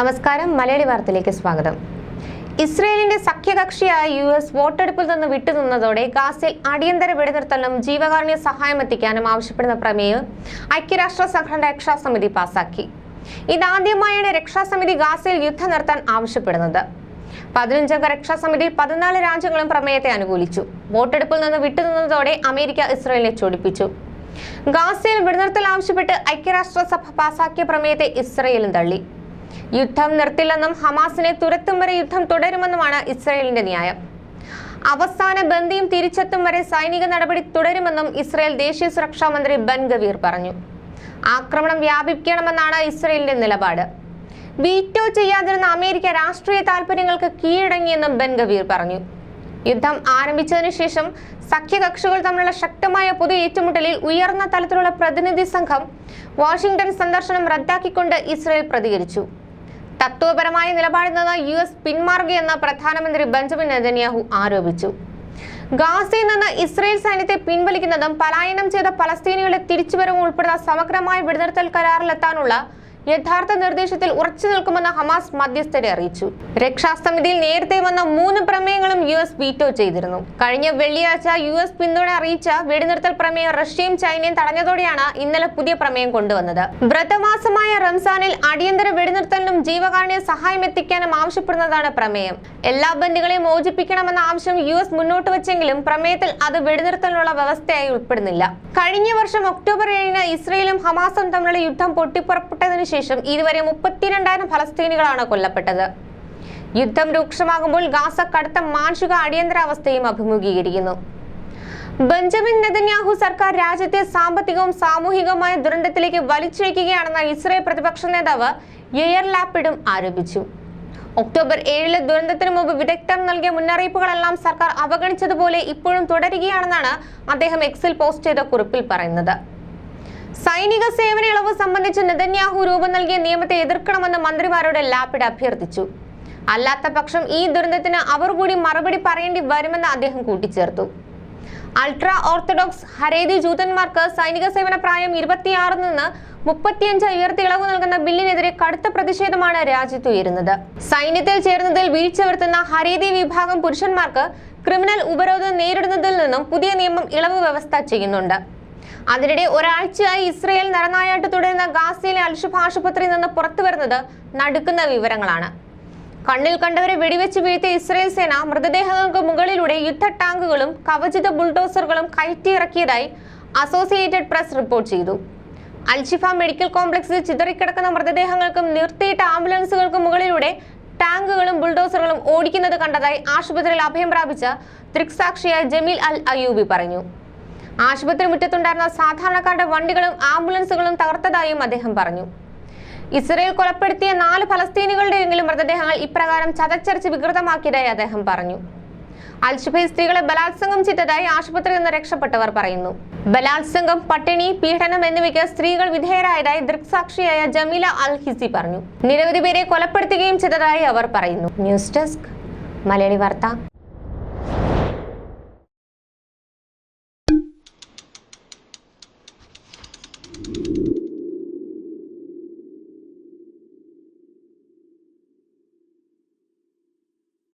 നമസ്കാരം, മലയാളി വാർത്തയിലേക്ക് സ്വാഗതം. ഇസ്രയേലിന്റെ സഖ്യകക്ഷിയായ യുഎസ് വോട്ടെടുപ്പിൽ നിന്ന് വിട്ടുനിന്നതോടെ ഗാസയിൽ അടിയന്തര വെടിനിർത്തലും ജീവകാരുണ്യ സഹായം എത്തിക്കാനും ആവശ്യപ്പെടുന്ന പ്രമേയം ഐക്യരാഷ്ട്ര സംഘടന രക്ഷാസമിതി പാസാക്കി. ഇതാദ്യമായാണ് രക്ഷാസമിതി ഗാസയിൽ യുദ്ധം നിർത്താൻ ആവശ്യപ്പെടുന്നത്. 15-അംഗ രക്ഷാസമിതി 14 രാജ്യങ്ങളും പ്രമേയത്തെ അനുകൂലിച്ചു. വോട്ടെടുപ്പിൽ നിന്ന് വിട്ടുനിന്നതോടെ അമേരിക്ക ഇസ്രയേലിനെ ചൊടിപ്പിച്ചു. ഗാസയിൽ വെടിനിർത്തൽ ആവശ്യപ്പെട്ട് ഐക്യരാഷ്ട്രസഭ പാസാക്കിയ പ്രമേയത്തെ ഇസ്രയേലും തള്ളി. യുദ്ധം നിർത്തില്ലെന്നും ഹമാസിനെ തുരത്തും വരെ യുദ്ധം തുടരുമെന്നുമാണ് ഇസ്രയേലിന്റെ ന്യായം. അവസാന ബന്ദിയും തിരിച്ചെത്തും വരെ സൈനിക നടപടി തുടരുമെന്നും ഇസ്രയേൽ ദേശീയ സുരക്ഷാ മന്ത്രി ബെൻ ഗവീർ പറഞ്ഞു. ആക്രമണം വ്യാപിക്കണമെന്നാണ് ഇസ്രയേലിന്റെ നിലപാട്. വീറ്റോ ചെയ്യാതിരുന്ന അമേരിക്ക രാഷ്ട്രീയ താൽപര്യങ്ങൾക്ക് കീഴടങ്ങിയെന്നും ബെൻ ഗവീർ പറഞ്ഞു. യുദ്ധം ആരംഭിച്ചതിനു ശേഷം സഖ്യകക്ഷികൾ തമ്മിലുള്ള ശക്തമായ പൊതു ഏറ്റുമുട്ടലിൽ ഉയർന്ന തലത്തിലുള്ള പ്രതിനിധി സംഘം വാഷിംഗ്ടൺ സന്ദർശനം റദ്ദാക്കിക്കൊണ്ട് ഇസ്രയേൽ പ്രതികരിച്ചു. തത്വപരമായ നിലപാടിൽ നിന്ന് യുഎസ് പിന്മാറുകയെന്ന് പ്രധാനമന്ത്രി ബെഞ്ചമിൻ നെതന്യാഹു ആരോപിച്ചു. ഗാസയിൽ നിന്ന് ഇസ്രയേൽ സൈന്യത്തെ പിൻവലിക്കുന്നതും പലായനം ചെയ്ത പലസ്തീനികളുടെ തിരിച്ചുവരവും ഉൾപ്പെടുന്ന സമഗ്രമായ വെടിനിർത്തൽ കരാറിലെത്താനുള്ള യഥാർത്ഥ നിർദ്ദേശത്തിൽ ഉറച്ചു നിൽക്കുമെന്ന് ഹമാസ് മധ്യസ്ഥരെ അറിയിച്ചു. രക്ഷാസമിതിയിൽ നേരത്തെ വന്ന 3 പ്രമേയങ്ങളും യുഎസ് വീറ്റോ ചെയ്തിരുന്നു. കഴിഞ്ഞ വെള്ളിയാഴ്ച യുഎസ് പിന്തുണ അറിയിച്ച വെടിനിർത്തൽ പ്രമേയം റഷ്യയും ചൈനയും തടഞ്ഞതോടെയാണ് ഇന്നലെ പുതിയ പ്രമേയം കൊണ്ടുവന്നത്. വ്രതമാസമായ റംസാനിൽ അടിയന്തര വെടിനിർത്തലിനും ജീവകാരുണ്യ സഹായം എത്തിക്കാനും ആവശ്യപ്പെടുന്നതാണ് പ്രമേയം. എല്ലാ ബന്ദികളെയും മോചിപ്പിക്കണമെന്ന ആവശ്യം യുഎസ് മുന്നോട്ട് വെച്ചെങ്കിലും പ്രമേയത്തിൽ അത് വെടിനിർത്തലിനുള്ള വ്യവസ്ഥയായി ഉൾപ്പെടുന്നില്ല. കഴിഞ്ഞ വർഷം ഒക്ടോബർ 7-ന് ഇസ്രയേലും ഹമാസും തമ്മിലുള്ള യുദ്ധം പൊട്ടിപ്പുറപ്പെട്ടതിനു ശേഷം ഇതുവരെ 32,000 ഫലസ്തീനികളാണ് കൊല്ലപ്പെട്ടത്. യുദ്ധം രൂക്ഷമാകുമ്പോൾ ഗാസ കടുത്ത മാനുഷിക അടിയന്തരാവസ്ഥയും അഭിമുഖീകരിക്കുന്നു. ബെഞ്ചമിൻ നെതന്യാഹു സർക്കാർ രാജ്യത്തെ സാമ്പത്തികവും സാമൂഹികവുമായ ദുരന്തത്തിലേക്ക് വലിച്ചിഴക്കുകയാണെന്ന് ഇസ്രയേൽ പ്രതിപക്ഷ നേതാവ് യെയർ ലാപിഡും ആരോപിച്ചു. ഒക്ടോബർ 7-ലെ ദുരന്തത്തിന് മുമ്പ് വിദഗ്ധർ നൽകിയ മുന്നറിയിപ്പുകളെല്ലാം സർക്കാർ അവഗണിച്ചതുപോലെ ഇപ്പോഴും തുടരുകയാണെന്നാണ് അദ്ദേഹം എക്സിൽ പോസ്റ്റ് ചെയ്ത കുറിപ്പിൽ പറയുന്നത്. സൈനിക സേവന ഇളവ് സംബന്ധിച്ച് നെതന്യാഹു രൂപം നൽകിയ നിയമത്തെ എതിർക്കണമെന്ന് മന്ത്രിമാരോട് ലാപിഡ് അഭ്യർത്ഥിച്ചു. അല്ലാത്ത പക്ഷം ഈ ദുരന്തത്തിന് അവർ കൂടി മറുപടി പറയേണ്ടി വരുമെന്ന് അദ്ദേഹം കൂട്ടിച്ചേർത്തു. അൾട്രാ ഓർത്തഡോക്സ് ഹരേതി ജൂതന്മാർക്ക് സൈനിക സേവന പ്രായം 26 നിന്ന് 35 ഉയർത്തി ഇളവ് നൽകുന്ന ബില്ലിനെതിരെ കടുത്ത പ്രതിഷേധമാണ് രാജ്യത്തുയരുന്നത്. സൈന്യത്തിൽ ചേർന്നതിൽ വീഴ്ച വരുത്തുന്ന ഹരേതി വിഭാഗം പുരുഷന്മാർക്ക് ക്രിമിനൽ ഉപരോധം നേരിടുന്നതിൽ നിന്നും പുതിയ നിയമം ഇളവ് വ്യവസ്ഥ ചെയ്യുന്നുണ്ട്. അതിനിടെ ഒരാഴ്ചയായി ഇസ്രയേൽ നരനായാട്ട് തുടരുന്ന ഗാസയിലെ അൽഷിഫ ആശുപത്രിയിൽ നിന്ന് പുറത്തു വരുന്നത് നടുക്കുന്ന വിവരങ്ങളാണ്. കണ്ണിൽ കണ്ടവരെ വെടിവെച്ച് വീഴ്ത്തിയ ഇസ്രയേൽ സേന മൃതദേഹങ്ങൾക്ക് മുകളിലൂടെ യുദ്ധ ടാങ്കുകളും കവചിത ബുൾഡോസറുകളും കയറ്റിയിറക്കിയതായി അസോസിയേറ്റഡ് പ്രസ് റിപ്പോർട്ട് ചെയ്തു. അൽഷിഫ മെഡിക്കൽ കോംപ്ലക്സിൽ ചിതറിക്കിടക്കുന്ന മൃതദേഹങ്ങൾക്കും നിർത്തിയിട്ട ആംബുലൻസുകൾക്കും മുകളിലൂടെ ടാങ്കുകളും ബുൾഡോസറുകളും ഓടിക്കുന്നത് കണ്ടതായി ആശുപത്രിയിൽ അഭയം പ്രാപിച്ച ദൃക്സാക്ഷിയായ ജമീൽ അൽ അയൂബി പറഞ്ഞു. ആശുപത്രി മുറ്റത്തുണ്ടായിരുന്ന സാധാരണക്കാരുടെ വണ്ടികളും ആംബുലൻസുകളും തകർത്തതായും അദ്ദേഹം പറഞ്ഞു. ഇസ്രയേൽ കൊലപ്പെടുത്തിയ 4 ഫലസ്തീനികളുടെയെങ്കിലും മൃതദേഹങ്ങൾ ഇപ്രകാരം ചതച്ചരച്ച് വികൃതമാക്കിയതായി അദ്ദേഹം പറഞ്ഞു. അൽഷിഫയിൽ സ്ത്രീകളെ ബലാത്സംഗം ചെയ്തതായി ആശുപത്രിയിൽ നിന്ന് രക്ഷപ്പെട്ടവർ പറയുന്നു. ബലാത്സംഗം, പട്ടിണി, പീഡനം എന്നിവയ്ക്ക് സ്ത്രീകൾ വിധേയരായതായി ദൃക്സാക്ഷിയായ ജമീല അൽ ഹിസി പറഞ്ഞു. നിരവധി പേരെ കൊലപ്പെടുത്തുകയും ചെയ്തതായി അവർ പറയുന്നു. ന്യൂസ് ഡെസ്ക്, മലയാളി വാർത്ത.